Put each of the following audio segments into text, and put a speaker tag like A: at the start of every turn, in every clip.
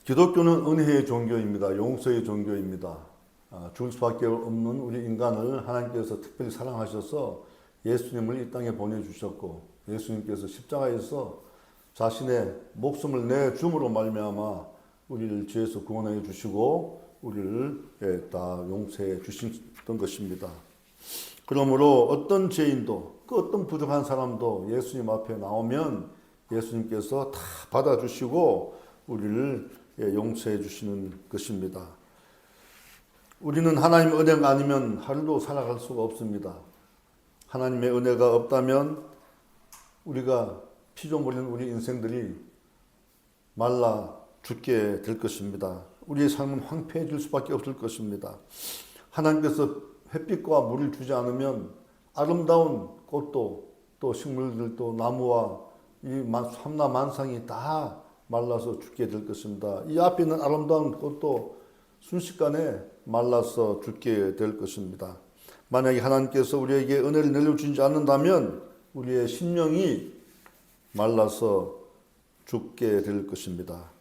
A: 기독교는 은혜의 종교입니다. 용서의 종교입니다. 죽을 수밖에 없는 우리 인간을 하나님께서 특별히 사랑하셔서 예수님을 이 땅에 보내주셨고, 예수님께서 십자가에서 자신의 목숨을 내줌으로 말미암아 우리를 죄에서 구원해 주시고 우리를 다 용서해 주셨던 것입니다. 그러므로 어떤 죄인도, 그 어떤 부족한 사람도 예수님 앞에 나오면 예수님께서 다 받아주시고 우리를 용서해 주시는 것입니다. 우리는 하나님의 은혜가 아니면 하루도 살아갈 수가 없습니다. 하나님의 은혜가 없다면 우리가 피조물인 우리 인생들이 말라 죽게 될 것입니다. 우리의 삶은 황폐해질 수밖에 없을 것입니다. 하나님께서 햇빛과 물을 주지 않으면 아름다운 꽃도 또 식물들도 나무와 이 삼라만상이 다 말라서 죽게 될 것입니다. 이 앞에 있는 아름다운 꽃도 순식간에 말라서 죽게 될 것입니다. 만약에 하나님께서 우리에게 은혜를 내려주지 않는다면 우리의 심령이 말라서 죽게 될 것입니다.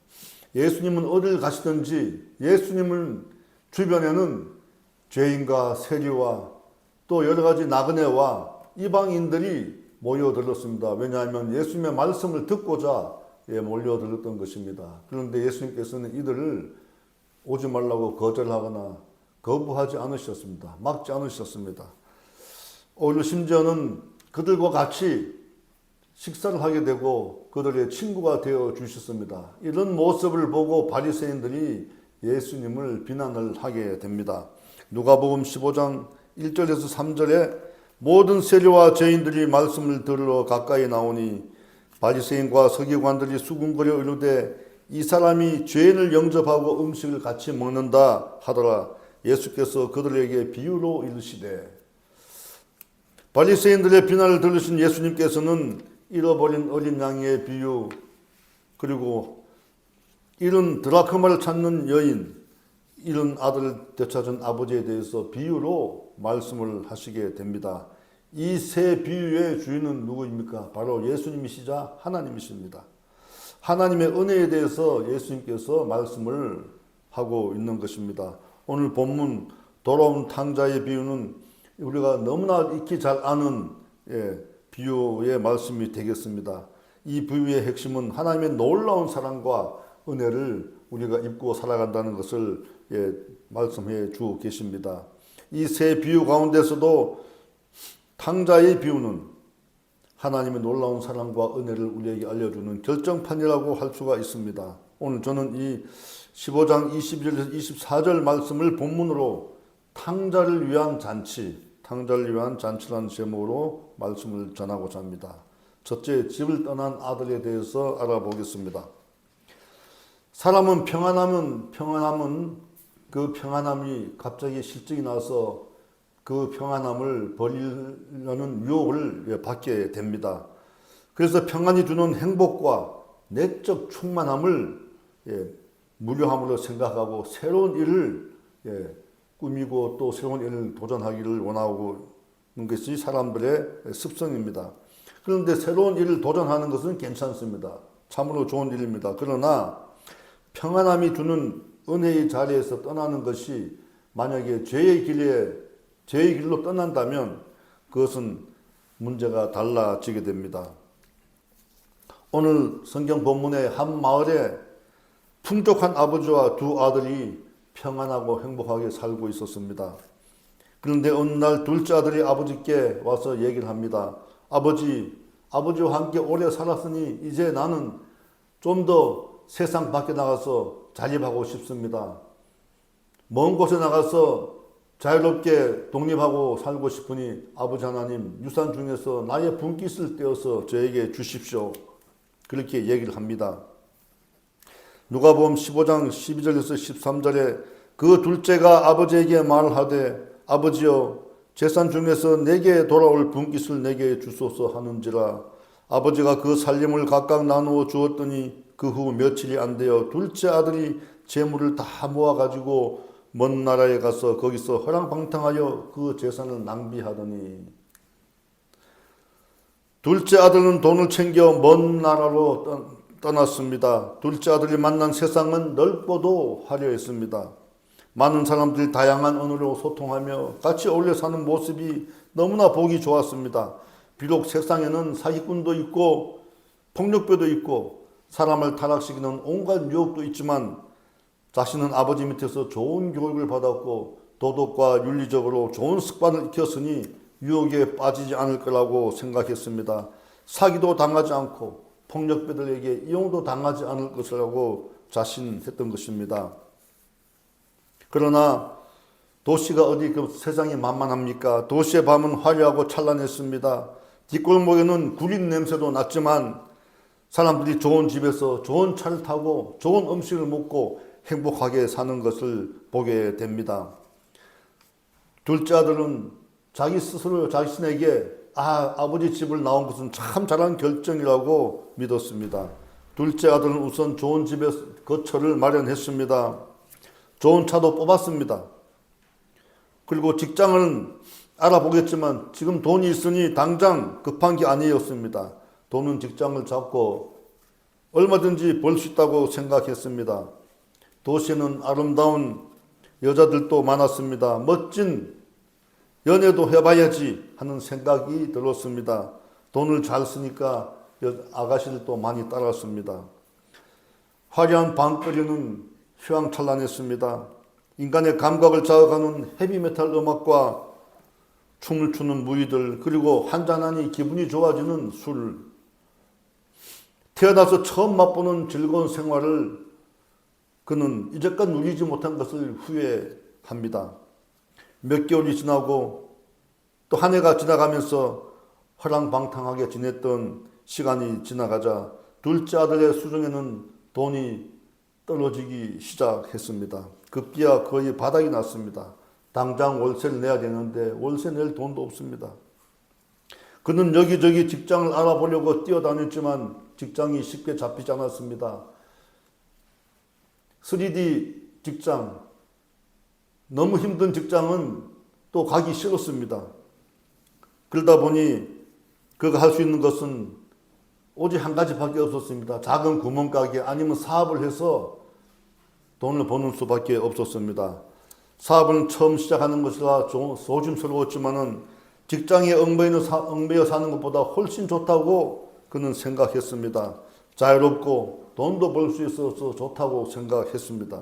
A: 예수님은 어딜 가시든지 예수님은 주변에는 죄인과 세리와 또 여러 가지 나그네와 이방인들이 모여들었습니다. 왜냐하면 예수님의 말씀을 듣고자 몰려들었던 것입니다. 그런데 예수님께서는 이들을 오지 말라고 거절하거나 거부하지 않으셨습니다. 막지 않으셨습니다. 오히려 심지어는 그들과 같이 식사를 하게 되고 그들의 친구가 되어 주셨습니다. 이런 모습을 보고 바리새인들이 예수님을 비난을 하게 됩니다. 누가복음 15장 1절에서 3절에 모든 세리와 죄인들이 말씀을 들으러 가까이 나오니 바리새인과 서기관들이 수군거려 이르되 이 사람이 죄인을 영접하고 음식을 같이 먹는다 하더라. 예수께서 그들에게 비유로 이르시되, 바리새인들의 비난을 들으신 예수님께서는 잃어버린 어린 양의 비유, 그리고 잃은 드라크마를 찾는 여인, 잃은 아들을 되찾은 아버지에 대해서 비유로 말씀을 하시게 됩니다. 이 세 비유의 주인은 누구입니까? 바로 예수님이시자 하나님이십니다. 하나님의 은혜에 대해서 예수님께서 말씀을 하고 있는 것입니다. 오늘 본문 돌아온 탕자의 비유는 우리가 너무나 익히 잘 아는 비유의 말씀이 되겠습니다. 이 비유의 핵심은 하나님의 놀라운 사랑과 은혜를 우리가 입고 살아간다는 것을 말씀해 주고 계십니다. 이 세 비유 가운데서도 탕자의 비유는 하나님의 놀라운 사랑과 은혜를 우리에게 알려주는 결정판이라고 할 수가 있습니다. 오늘 저는 이 15장 22절에서 24절 말씀을 본문으로 탕자를 위한 잔치라는 제목으로 말씀을 전하고자 합니다. 첫째, 집을 떠난 아들에 대해서 알아보겠습니다. 사람은 평안하면 그 평안함이 갑자기 실증이 나서 그 평안함을 버리려는 유혹을 받게 됩니다. 그래서 평안이 주는 행복과 내적 충만함을 무료함으로 생각하고 새로운 일을 꾸미고 또 새로운 일을 도전하기를 원하고 있는 것이 사람들의 습성입니다. 그런데 새로운 일을 도전하는 것은 괜찮습니다. 참으로 좋은 일입니다. 그러나 평안함이 주는 은혜의 자리에서 떠나는 것이 만약에 죄의 길로 떠난다면 그것은 문제가 달라지게 됩니다. 오늘 성경 본문의 한 마을에 풍족한 아버지와 두 아들이 평안하고 행복하게 살고 있었습니다. 그런데 어느 날 둘째 아들이 아버지께 와서 얘기를 합니다. 아버지와 함께 오래 살았으니 이제 나는 좀 더 세상 밖에 나가서 자립하고 싶습니다. 먼 곳에 나가서 자유롭게 독립하고 살고 싶으니 아버지 하나님, 유산 중에서 나의 분깃을 떼어서 저에게 주십시오. 그렇게 얘기를 합니다. 누가복음 15장 12절에서 13절에 그 둘째가 아버지에게 말하되 아버지여 재산 중에서 내게 돌아올 분깃을 내게 주소서 하는지라. 아버지가 그 살림을 각각 나누어 주었더니 그 후 며칠이 안 되어 둘째 아들이 재물을 다 모아가지고 먼 나라에 가서 거기서 허랑방탕하여 그 재산을 낭비하더니, 둘째 아들은 돈을 챙겨 먼 나라로 떠났습니다. 둘째 아들이 만난 세상은 넓고도 화려했습니다. 많은 사람들이 다양한 언어로 소통하며 같이 어울려 사는 모습이 너무나 보기 좋았습니다. 비록 세상에는 사기꾼도 있고 폭력배도 있고 사람을 타락시키는 온갖 유혹도 있지만 자신은 아버지 밑에서 좋은 교육을 받았고 도덕과 윤리적으로 좋은 습관을 익혔으니 유혹에 빠지지 않을 거라고 생각했습니다. 사기도 당하지 않고 폭력배들에게 이용도 당하지 않을 것이라고 자신했던 것입니다. 그러나 도시가 어디 그 세상이 만만합니까? 도시의 밤은 화려하고 찬란했습니다. 뒷골목에는 구린 냄새도 났지만 사람들이 좋은 집에서 좋은 차를 타고 좋은 음식을 먹고 행복하게 사는 것을 보게 됩니다. 둘째 아들은 자기 스스로 자신에게 아버지 집을 나온 것은 참 잘한 결정이라고 믿었습니다. 둘째 아들은 우선 좋은 집에 거처를 마련했습니다. 좋은 차도 뽑았습니다. 그리고 직장은 알아보겠지만 지금 돈이 있으니 당장 급한 게 아니었습니다. 돈은 직장을 잡고 얼마든지 벌 수 있다고 생각했습니다. 도시에는 아름다운 여자들도 많았습니다. 멋진 연애도 해봐야지 하는 생각이 들었습니다. 돈을 잘 쓰니까 아가씨들도 많이 따랐습니다. 화려한 밤거리는 휘황찬란했습니다. 인간의 감각을 자극하는 헤비메탈 음악과 춤을 추는 무희들, 그리고 한잔하니 기분이 좋아지는 술. 태어나서 처음 맛보는 즐거운 생활을 그는 이제껏 누리지 못한 것을 후회합니다. 몇 개월이 지나고 또 한 해가 지나가면서 허랑방탕하게 지냈던 시간이 지나가자 둘째 아들의 수중에는 돈이 떨어지기 시작했습니다. 급기야 거의 바닥이 났습니다. 당장 월세를 내야 되는데 월세 낼 돈도 없습니다. 그는 여기저기 직장을 알아보려고 뛰어다녔지만 직장이 쉽게 잡히지 않았습니다. 3D 직장, 너무 힘든 직장은 또 가기 싫었습니다. 그러다 보니 그가 할 수 있는 것은 오직 한 가지밖에 없었습니다. 작은 구멍가게 아니면 사업을 해서 돈을 버는 수밖에 없었습니다. 사업은 처음 시작하는 것이라 조심스러웠지만은 직장에 얽매여 사는 것보다 훨씬 좋다고 그는 생각했습니다. 자유롭고 돈도 벌 수 있어서 좋다고 생각했습니다.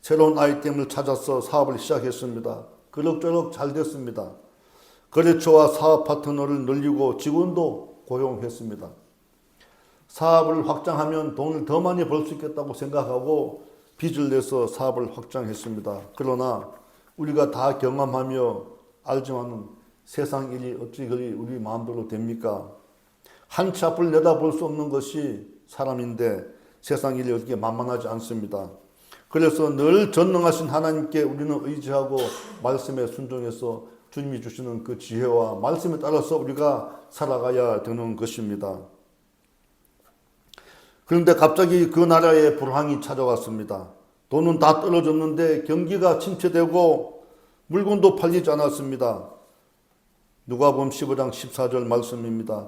A: 새로운 아이템을 찾아서 사업을 시작했습니다. 그럭저럭 잘 됐습니다. 거래처와 사업 파트너를 늘리고 직원도 고용했습니다. 사업을 확장하면 돈을 더 많이 벌 수 있겠다고 생각하고 빚을 내서 사업을 확장했습니다. 그러나 우리가 다 경험하며 알지만 세상 일이 어찌 그리 우리 마음대로 됩니까? 한 치 앞을 내다볼 수 없는 것이 사람인데 세상 일이 어떻게 만만하지 않습니다. 그래서 늘 전능하신 하나님께 우리는 의지하고 말씀에 순종해서 주님이 주시는 그 지혜와 말씀에 따라서 우리가 살아가야 되는 것입니다. 그런데 갑자기 그 나라에 불황이 찾아왔습니다. 돈은 다 떨어졌는데 경기가 침체되고 물건도 팔리지 않았습니다. 누가복음 15장 14절 말씀입니다.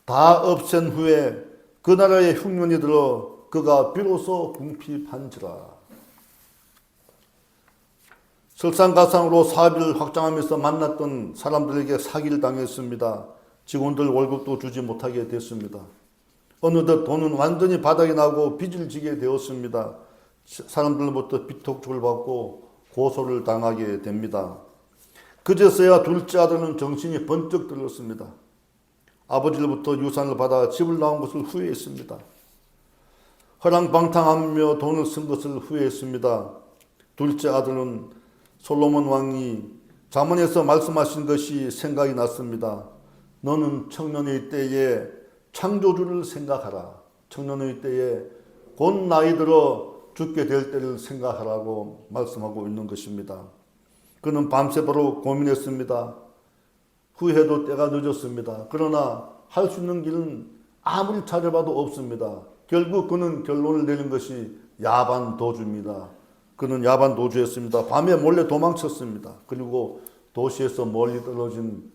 A: 다 없앤 후에 그 나라에 흉년이 들어 그가 비로소 궁핍한지라. 설상가상으로 사업을 확장하면서 만났던 사람들에게 사기를 당했습니다. 직원들 월급도 주지 못하게 됐습니다. 어느덧 돈은 완전히 바닥이 나고 빚을 지게 되었습니다. 사람들로부터 비톡촉을 받고 고소를 당하게 됩니다. 그제서야 둘째 아들은 정신이 번쩍 들었습니다. 아버지로부터 유산을 받아 집을 나온 것을 후회했습니다. 허랑방탕하며 돈을 쓴 것을 후회했습니다. 둘째 아들은 솔로몬 왕이 잠언에서 말씀하신 것이 생각이 났습니다. 너는 청년의 때에 창조주를 생각하라. 청년의 때에 곧 나이 들어 죽게 될 때를 생각하라고 말씀하고 있는 것입니다. 그는 밤새도록 고민했습니다. 후회도 때가 늦었습니다. 그러나 할 수 있는 길은 아무리 찾아봐도 없습니다. 결국 그는 결론을 내린 것이 야반도주입니다. 그는 야반도주였습니다. 밤에 몰래 도망쳤습니다. 그리고 도시에서 멀리 떨어진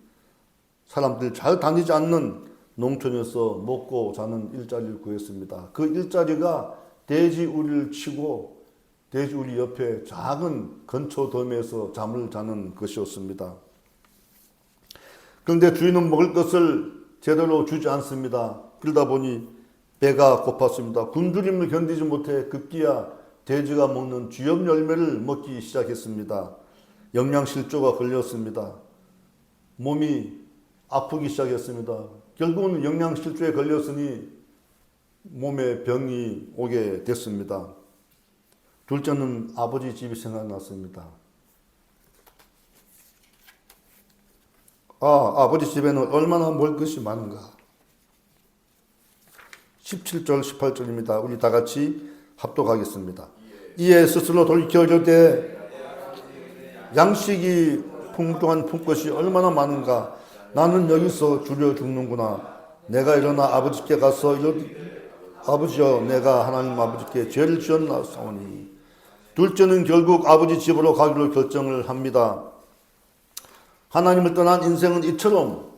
A: 사람들이 잘 다니지 않는 농촌에서 먹고 자는 일자리를 구했습니다. 그 일자리가 돼지 우리를 치고 돼지 우리 옆에 작은 건초돔에서 잠을 자는 것이었습니다. 그런데 주인은 먹을 것을 제대로 주지 않습니다. 그러다 보니 배가 고팠습니다. 굶주림을 견디지 못해 급기야 돼지가 먹는 쥐염 열매를 먹기 시작했습니다. 영양실조가 걸렸습니다. 몸이 아프기 시작했습니다. 결국은 영양실조에 걸렸으니 몸에 병이 오게 됐습니다. 둘째는 아버지 집이 생각났습니다. 아버지 집에는 얼마나 먹을 것이 많은가. 17절 18절입니다. 우리 다 같이 합독하겠습니다. 이에 스스로 돌이켜 이르되 양식이 풍족한 품것이 얼마나 많은가. 나는 여기서 줄여 죽는구나. 내가 일어나 아버지께 가서 아버지여, 내가 하나님 아버지께 죄를 지었나사오니. 둘째는 결국 아버지 집으로 가기로 결정을 합니다. 하나님을 떠난 인생은 이처럼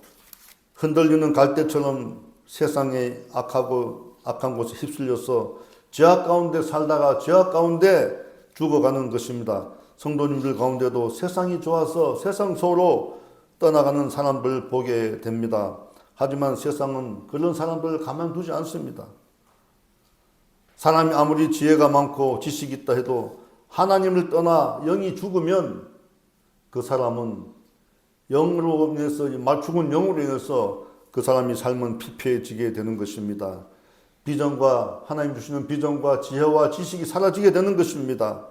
A: 흔들리는 갈대처럼 세상에 악한 곳에 휩쓸려서 죄악 가운데 살다가 죄악 가운데 죽어가는 것입니다. 성도님들 가운데도 세상이 좋아서 세상 속으로 떠나가는 사람들 보게 됩니다. 하지만 세상은 그런 사람들을 가만두지 않습니다. 사람이 아무리 지혜가 많고 지식이 있다 해도 하나님을 떠나 영이 죽으면 그 사람은 영으로 인해서, 죽은 영으로 인해서 그 사람이 삶은 피폐해지게 되는 것입니다. 비전과 하나님 주시는 비전과 지혜와 지식이 사라지게 되는 것입니다.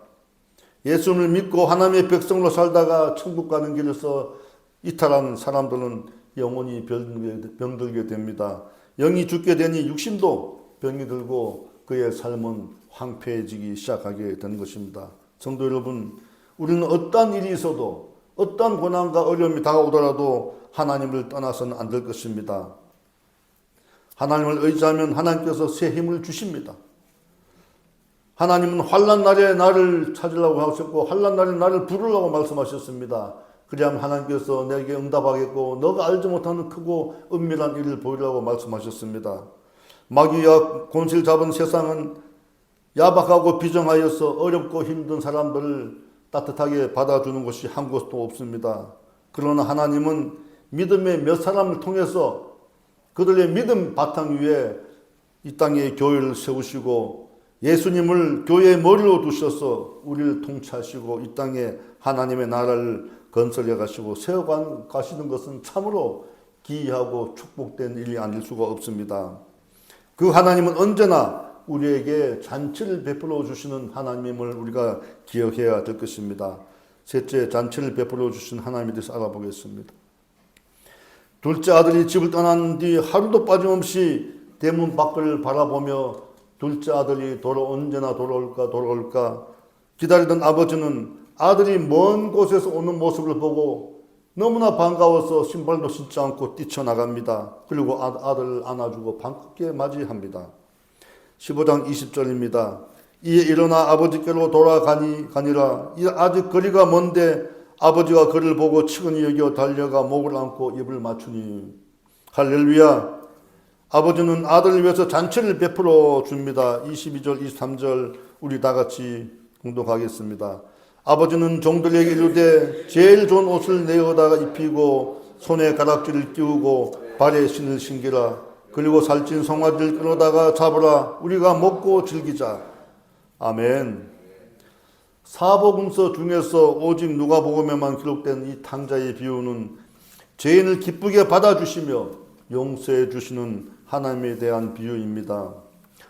A: 예수를 믿고 하나님의 백성으로 살다가 천국 가는 길에서 이탈한 사람들은 영혼이 병들게 됩니다. 영이 죽게 되니 육신도 병이 들고 그의 삶은 황폐해지기 시작하게 되는 것입니다. 성도 여러분, 우리는 어떠한 일이 있어도 어떠한 고난과 어려움이 다가오더라도 하나님을 떠나서는 안 될 것입니다. 하나님을 의지하면 하나님께서 새 힘을 주십니다. 하나님은 환난 날에 나를 찾으려고 하셨고 환난 날에 나를 부르려고 말씀하셨습니다. 그래야만 하나님께서 내게 응답하겠고 너가 알지 못하는 크고 은밀한 일을 보이라고 말씀하셨습니다. 마귀와 권세를 잡은 세상은 야박하고 비정하여서 어렵고 힘든 사람들을 따뜻하게 받아주는 것이 한 곳도 없습니다. 그러나 하나님은 믿음의 몇 사람을 통해서 그들의 믿음 바탕 위에 이 땅에 교회를 세우시고 예수님을 교회의 머리로 두셔서 우리를 통치하시고 이 땅에 하나님의 나라를 건설해 가시고 세워 가시는 것은 참으로 기이하고 축복된 일이 아닐 수가 없습니다. 그 하나님은 언제나 우리에게 잔치를 베풀어 주시는 하나님임을 우리가 기억해야 될 것입니다. 셋째, 잔치를 베풀어 주신 하나님에 대해서 알아보겠습니다. 둘째 아들이 집을 떠난 뒤 하루도 빠짐없이 대문 밖을 바라보며 둘째 아들이 언제나 돌아올까 기다리던 아버지는 아들이 먼 곳에서 오는 모습을 보고 너무나 반가워서 신발도 신지 않고 뛰쳐나갑니다. 그리고 아들을 안아주고 반갑게 맞이합니다. 15장 20절입니다. 이에 일어나 아버지께로 돌아가니라. 아직 거리가 먼데 아버지가 그를 보고 측은히 여겨 달려가 목을 안고 입을 맞추니. 할렐루야. 아버지는 아들을 위해서 잔치를 베풀어 줍니다. 22절 23절 우리 다 같이 공독하겠습니다. 아버지는 종들에게 이르되 제일 좋은 옷을 내어다가 입히고 손에 가락지를 끼우고 발에 신을 신기라. 그리고 살찐 송아지를 끌어다가 잡으라. 우리가 먹고 즐기자. 아멘. 사복음서 중에서 오직 누가복음에만 기록된 이 탕자의 비유는 죄인을 기쁘게 받아주시며 용서해 주시는 하나님에 대한 비유입니다.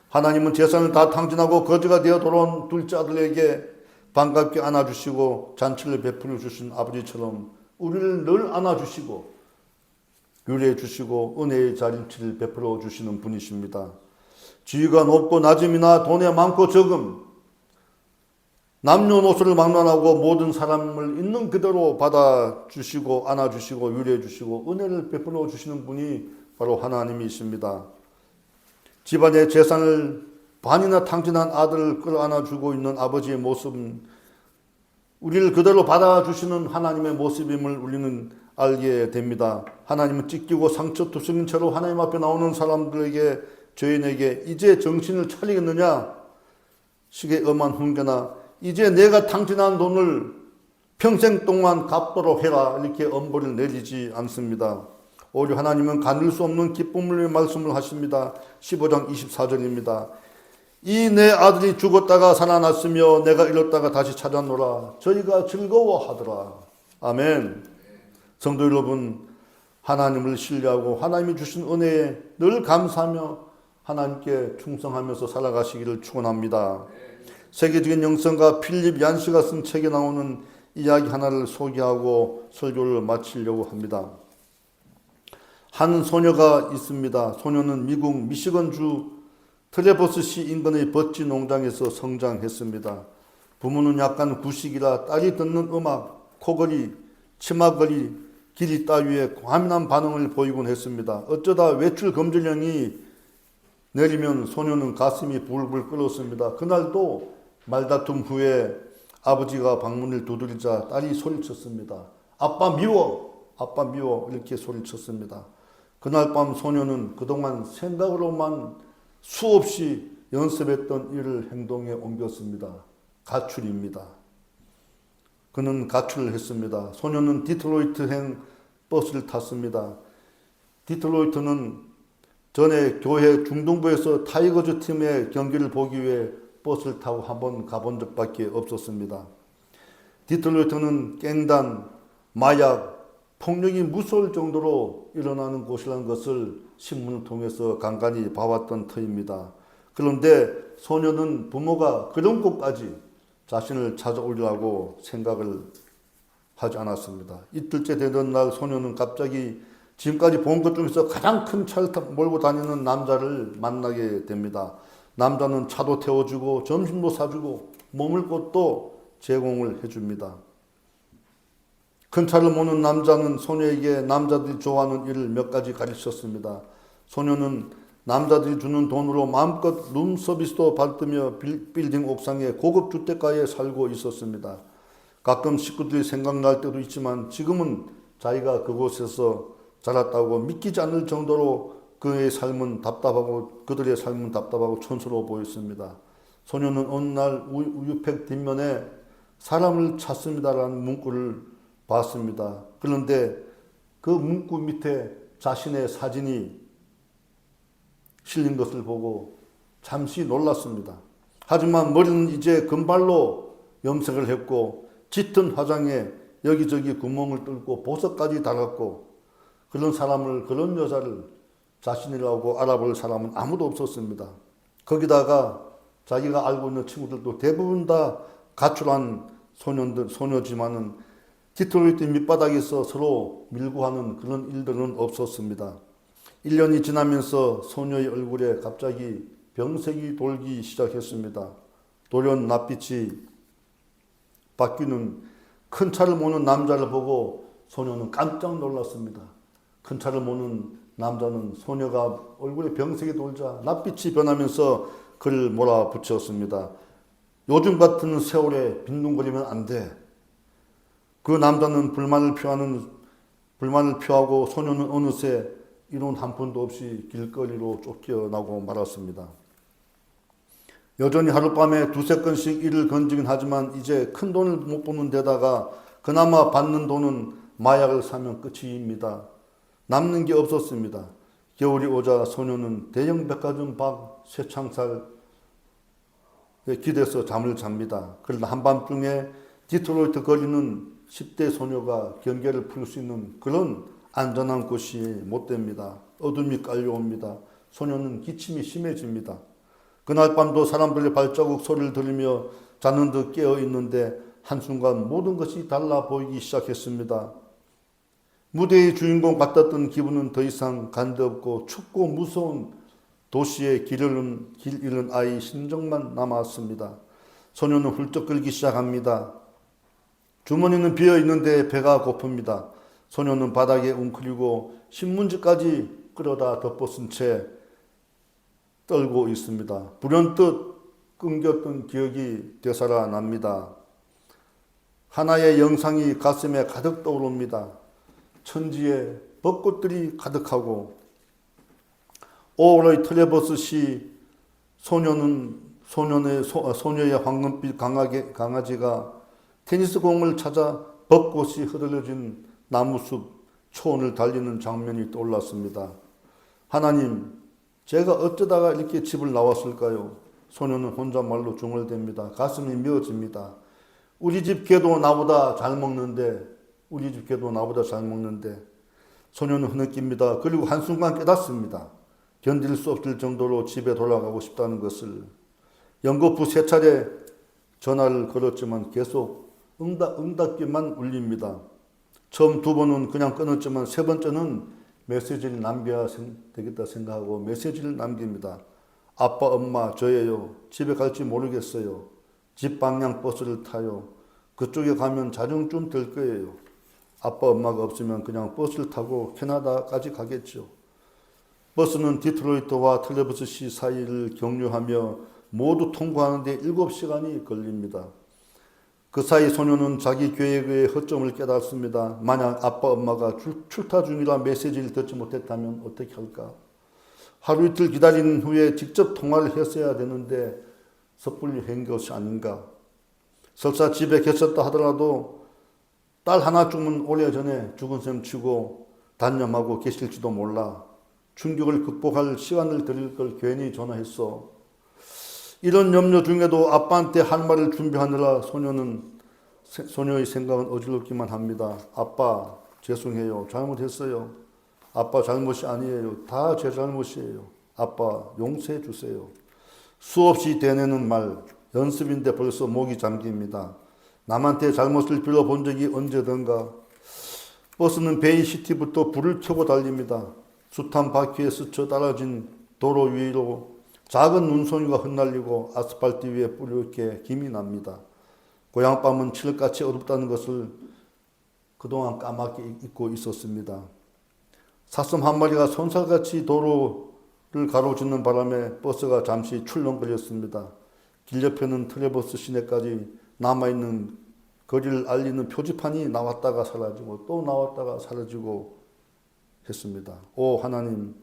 A: 하나님은 재산을 다 탕진하고 거지가 되어 돌아온 둘째 아들에게 반갑게 안아주시고 잔치를 베풀어 주신 아버지처럼 우리를 늘 안아주시고 유래해 주시고 은혜의 잔치를 베풀어 주시는 분이십니다. 지위가 높고 낮음이나 돈에 많고 적음, 남녀노소를 막론하고 모든 사람을 있는 그대로 받아주시고 안아주시고 유래해 주시고 은혜를 베풀어 주시는 분이 바로 하나님이십니다. 집안의 재산을 반이나 탕진한 아들을 끌어안아주고 있는 아버지의 모습은 우리를 그대로 받아주시는 하나님의 모습임을 우리는 알게 됩니다. 하나님은 찢기고 상처투성인 채로 하나님 앞에 나오는 사람들에게, 죄인에게 이제 정신을 차리겠느냐, 식의 엄한 훈계나 이제 내가 탕진한 돈을 평생 동안 갚도록 해라, 이렇게 엄벌을 내리지 않습니다. 오히려 하나님은 가눌 수 없는 기쁨을 위해 말씀을 하십니다. 15장 24절입니다. 이 내 아들이 죽었다가 살아났으며 내가 잃었다가 다시 찾아노라. 저희가 즐거워하더라. 아멘. 성도 여러분, 하나님을 신뢰하고 하나님이 주신 은혜에 늘 감사하며 하나님께 충성하면서 살아가시기를 축원합니다. 세계적인 영성가 필립 얀시가 쓴 책에 나오는 이야기 하나를 소개하고 설교를 마치려고 합니다. 한 소녀가 있습니다. 소녀는 미국 미시건주 트래버스시 인근의 버치 농장에서 성장했습니다. 부모는 약간 구식이라 딸이 듣는 음악, 코걸이, 치마걸이, 길이 따위에 과민한 반응을 보이곤 했습니다. 어쩌다 외출 금지령이 내리면 소녀는 가슴이 불불 끓었습니다. 그날도 말다툼 후에 아버지가 방문을 두드리자 딸이 소리쳤습니다. 아빠 미워! 아빠 미워! 이렇게 소리쳤습니다. 그날 밤 소녀는 그동안 생각으로만 수없이 연습했던 일을 행동에 옮겼습니다. 가출입니다. 그는 가출을 했습니다. 소녀는 디트로이트행 버스를 탔습니다. 디트로이트는 전에 교회 중동부에서 타이거즈 팀의 경기를 보기 위해 버스를 타고 한번 가본 적밖에 없었습니다. 디트로이트는 갱단, 마약, 폭력이 무서울 정도로 일어나는 곳이라는 것을 신문을 통해서 간간히 봐왔던 터입니다. 그런데 소녀는 부모가 그런 곳까지 자신을 찾아오려고 생각을 하지 않았습니다. 이틀째 되던 날 소녀는 갑자기 지금까지 본 것 중에서 가장 큰 차를 몰고 다니는 남자를 만나게 됩니다. 남자는 차도 태워주고 점심도 사주고 머물 곳도 제공을 해줍니다. 큰 차를 모는 남자는 소녀에게 남자들이 좋아하는 일을 몇 가지 가르쳤습니다. 소녀는 남자들이 주는 돈으로 마음껏 룸서비스도 받으며 빌딩 옥상의 고급 주택가에 살고 있었습니다. 가끔 식구들이 생각날 때도 있지만 지금은 자기가 그곳에서 자랐다고 믿기지 않을 정도로 그들의 삶은 답답하고 촌스러워 보였습니다. 소녀는 어느 날 우유팩 뒷면에 사람을 찾습니다라는 문구를 봤습니다. 그런데 그 문구 밑에 자신의 사진이 실린 것을 보고 잠시 놀랐습니다. 하지만 머리는 이제 금발로 염색을 했고 짙은 화장에 여기저기 구멍을 뚫고 보석까지 달았고 그런 여자를 자신이라고 알아볼 사람은 아무도 없었습니다. 거기다가 자기가 알고 있는 친구들도 대부분 다 가출한 소녀지만은 디트로이트 밑바닥에서 서로 밀고 하는 그런 일들은 없었습니다. 1년이 지나면서 소녀의 얼굴에 갑자기 병색이 돌기 시작했습니다. 돌연 낯빛이 바뀌는 큰 차를 모는 남자를 보고 소녀는 깜짝 놀랐습니다. 큰 차를 모는 남자는 소녀가 얼굴에 병색이 돌자 낯빛이 변하면서 그를 몰아붙였습니다. 요즘 같은 세월에 빈둥거리면 안 돼. 그 남자는 불만을 표하고 소녀는 어느새 이론 한 푼도 없이 길거리로 쫓겨나고 말았습니다. 여전히 하룻밤에 두세 건씩 일을 건지긴 하지만 이제 큰 돈을 못 버는 데다가 그나마 받는 돈은 마약을 사면 끝입니다. 남는 게 없었습니다. 겨울이 오자 소녀는 대형 백화점 밖 쇠창살에 기대서 잠을 잡니다. 그러나 한밤중에 디트로이트 거리는 10대 소녀가 경계를 풀 수 있는 그런 안전한 곳이 못 됩니다. 어둠이 깔려옵니다. 소녀는 기침이 심해집니다. 그날 밤도 사람들의 발자국 소리를 들으며 자는 듯 깨어 있는데 한순간 모든 것이 달라 보이기 시작했습니다. 무대의 주인공 같았던 기분은 더 이상 간데없고 춥고 무서운 도시의 길 잃은 아이 심정만 남았습니다. 소녀는 훌쩍 끌기 시작합니다. 주머니는 비어 있는데 배가 고픕니다. 소녀는 바닥에 웅크리고 신문지까지 끌어다 덮어쓴 채 떨고 있습니다. 불현듯 끊겼던 기억이 되살아납니다. 하나의 영상이 가슴에 가득 떠오릅니다. 천지에 벚꽃들이 가득하고 오로이 트레버스시 소녀의 황금빛 강아지가 테니스 공을 찾아 벚꽃이 흐드러진 나무숲 초원을 달리는 장면이 떠올랐습니다. 하나님, 제가 어쩌다가 이렇게 집을 나왔을까요? 소녀는 혼잣말로 중얼댑니다. 가슴이 메어집니다. 우리 집 개도 나보다 잘 먹는데 소녀는 흐느낍니다. 그리고 한순간 깨닫습니다. 견딜 수 없을 정도로 집에 돌아가고 싶다는 것을. 연거푸 3차례 전화를 걸었지만 계속 응답기만 울립니다. 처음 2번은 그냥 끊었지만 3번째는 메시지를 남겨야 되겠다 생각하고 메시지를 남깁니다. 아빠, 엄마, 저예요. 집에 갈지 모르겠어요. 집 방향 버스를 타요. 그쪽에 가면 자정쯤 될 거예요. 아빠, 엄마가 없으면 그냥 버스를 타고 캐나다까지 가겠죠. 버스는 디트로이트와 트래버스시 사이를 경유하며 모두 통과하는데 7시간이 걸립니다. 그 사이 소녀는 자기 계획의 허점을 깨닫습니다. 만약 아빠, 엄마가 출타 중이라 메시지를 듣지 못했다면 어떻게 할까? 하루 이틀 기다린 후에 직접 통화를 했어야 되는데 섣불리 한 것이 아닌가? 설사 집에 계셨다 하더라도 딸 하나쯤은 오래전에 죽은 셈 치고 단념하고 계실지도 몰라. 충격을 극복할 시간을 드릴 걸 괜히 전화했어. 이런 염려 중에도 아빠한테 할 말을 준비하느라 소녀의 생각은 어지럽기만 합니다. 아빠, 죄송해요. 잘못했어요. 아빠 잘못이 아니에요. 다 제 잘못이에요. 아빠, 용서해 주세요. 수없이 되뇌는 말, 연습인데 벌써 목이 잠깁니다. 남한테 잘못을 빌어본 적이 언제든가. 버스는 베이시티부터 불을 켜고 달립니다. 숱한 바퀴에 스쳐 떨어진 도로 위로 작은 눈송이가 흩날리고 아스팔트 위에 뿌옇게 김이 납니다. 고향밤은 칠흑같이 어둡다는 것을 그동안 까맣게 잊고 있었습니다. 사슴 한 마리가 손살같이 도로를 가로짓는 바람에 버스가 잠시 출렁거렸습니다. 길 옆에는 트래버스 시내까지 남아있는 거리를 알리는 표지판이 나왔다가 사라지고 또 나왔다가 사라지고 했습니다. 오 하나님,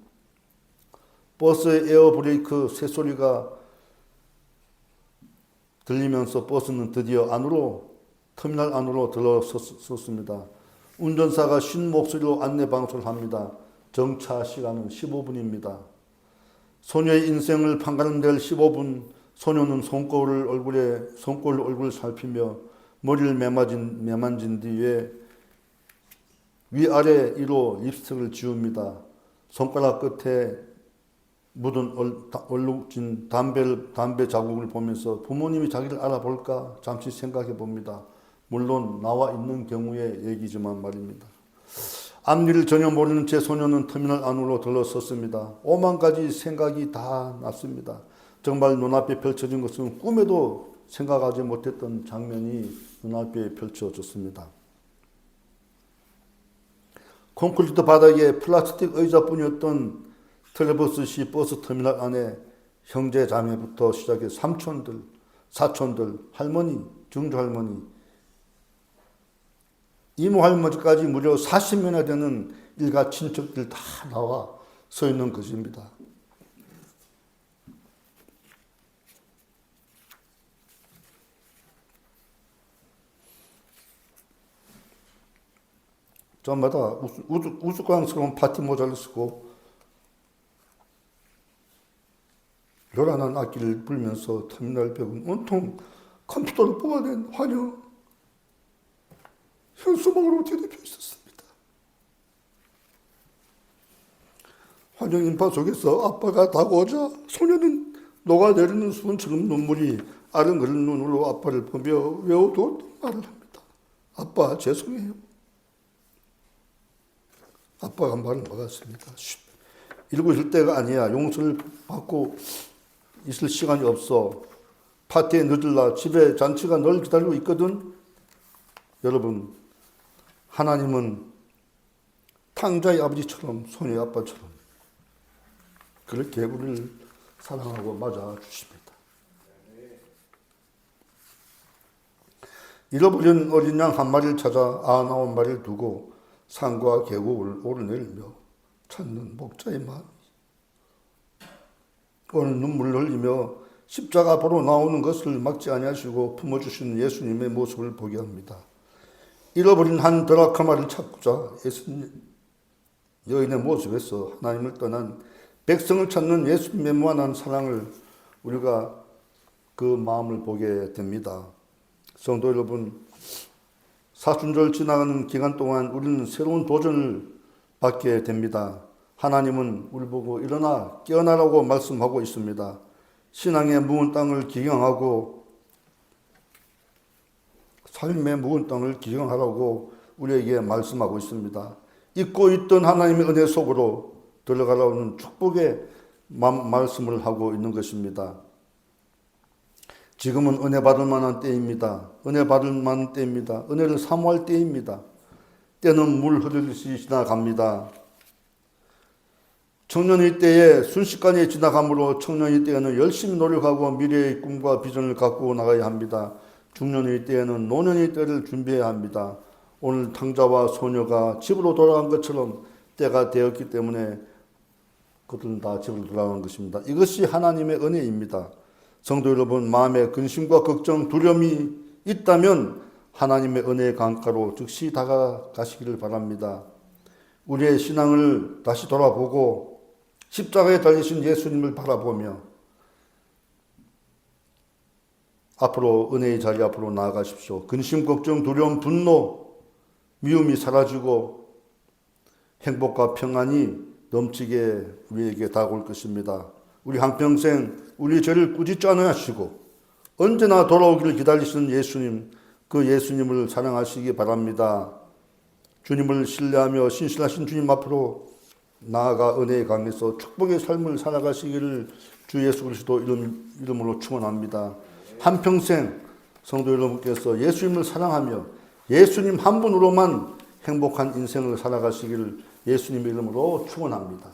A: 버스의 에어브레이크 새소리가 들리면서 버스는 드디어 터미널 안으로 들어섰습니다. 운전사가 쉰 목소리로 안내 방송을 합니다. 정차 시간은 15분입니다. 소녀의 인생을 판가름댈 15분, 소녀는 손거울 얼굴을 살피며 머리를 매만진 뒤에 위아래 위로 립스틱을 지웁니다. 손가락 끝에 묻은 얼룩진 담배 자국을 보면서 부모님이 자기를 알아볼까 잠시 생각해 봅니다. 물론 나와 있는 경우의 얘기지만 말입니다. 앞일을 전혀 모르는 제 소녀는 터미널 안으로 들어섰습니다. 5만 가지 생각이 다 났습니다. 정말 눈앞에 펼쳐진 것은 꿈에도 생각하지 못했던 장면이 눈앞에 펼쳐졌습니다. 콘크리트 바닥에 플라스틱 의자뿐이었던 트래버스시 버스 터미널 안에 형제 자매부터 시작해 삼촌들, 사촌들, 할머니, 증조할머니, 이모 할머니까지 무려 40명이나 되는 일가 친척들 다 나와 서 있는 것입니다. 저마다 우스꽝스러운 파티 모자를 쓰고 요란한 악기를 불면서 터미널 벽은 온통 컴퓨터로 뽑아낸 환영 현수막으로 뒤덮여 있었습니다. 환영 인파 속에서 아빠가 다가오자 소녀는 녹아내리는 수분처럼 눈물이 아른거리는 눈으로 아빠를 보며 외워두었던 말을 합니다. 아빠 죄송해요. 아빠가 말을 막았습니다. 이러고 있을 때가 아니야. 용서를 받고 있을 시간이 없어. 파티에 늦을라. 집에 잔치가 널 기다리고 있거든. 여러분, 하나님은 탕자의 아버지처럼 소녀의 아빠처럼 그렇게 우리를 사랑하고 맞아주십니다. 잃어버린 어린 양 한 마리를 찾아 99마리를 두고 산과 계곡을 오르내리며 찾는 목자의 마음. 오늘 눈물을 흘리며 십자가 앞으로 나오는 것을 막지 아니하시고 품어주시는 예수님의 모습을 보게 합니다. 잃어버린 한 드라크마를 찾고자 예수님 여인의 모습에서 하나님을 떠난 백성을 찾는 예수님의 무한한 사랑을 우리가 그 마음을 보게 됩니다. 성도 여러분, 사순절 지나가는 기간 동안 우리는 새로운 도전을 받게 됩니다. 하나님은 우리 보고 일어나 깨어나라고 말씀하고 있습니다. 신앙의 묵은 땅을 기경하고 삶의 묵은 땅을 기경하라고 우리에게 말씀하고 있습니다. 잊고 있던 하나님의 은혜 속으로 들어가라는 축복의 말씀을 하고 있는 것입니다. 지금은 은혜 받을 만한 때입니다. 은혜 받을 만한 때입니다. 은혜를 사모할 때입니다. 때는 물 흐르듯이 지나갑니다. 청년의 때에 순식간에 지나가므로 청년의 때에는 열심히 노력하고 미래의 꿈과 비전을 갖고 나가야 합니다. 중년의 때에는 노년의 때를 준비해야 합니다. 오늘 탕자와 소녀가 집으로 돌아간 것처럼 때가 되었기 때문에 그들은 다 집으로 돌아간 것입니다. 이것이 하나님의 은혜입니다. 성도 여러분, 마음에 근심과 걱정, 두려움이 있다면 하나님의 은혜의 강가로 즉시 다가가시기를 바랍니다. 우리의 신앙을 다시 돌아보고 십자가에 달리신 예수님을 바라보며 앞으로 은혜의 자리 앞으로 나아가십시오. 근심, 걱정, 두려움, 분노, 미움이 사라지고 행복과 평안이 넘치게 우리에게 다가올 것입니다. 우리 한평생 우리 죄를 꾸짖지 않으시고 언제나 돌아오기를 기다리시는 예수님, 그 예수님을 사랑하시기 바랍니다. 주님을 신뢰하며 신실하신 주님 앞으로 나아가 은혜의 강에서 축복의 삶을 살아가시기를 주 예수 그리스도 이름으로 축원합니다. 한평생 성도 여러분께서 예수님을 사랑하며 예수님 한 분으로만 행복한 인생을 살아가시기를 예수님의 이름으로 축원합니다.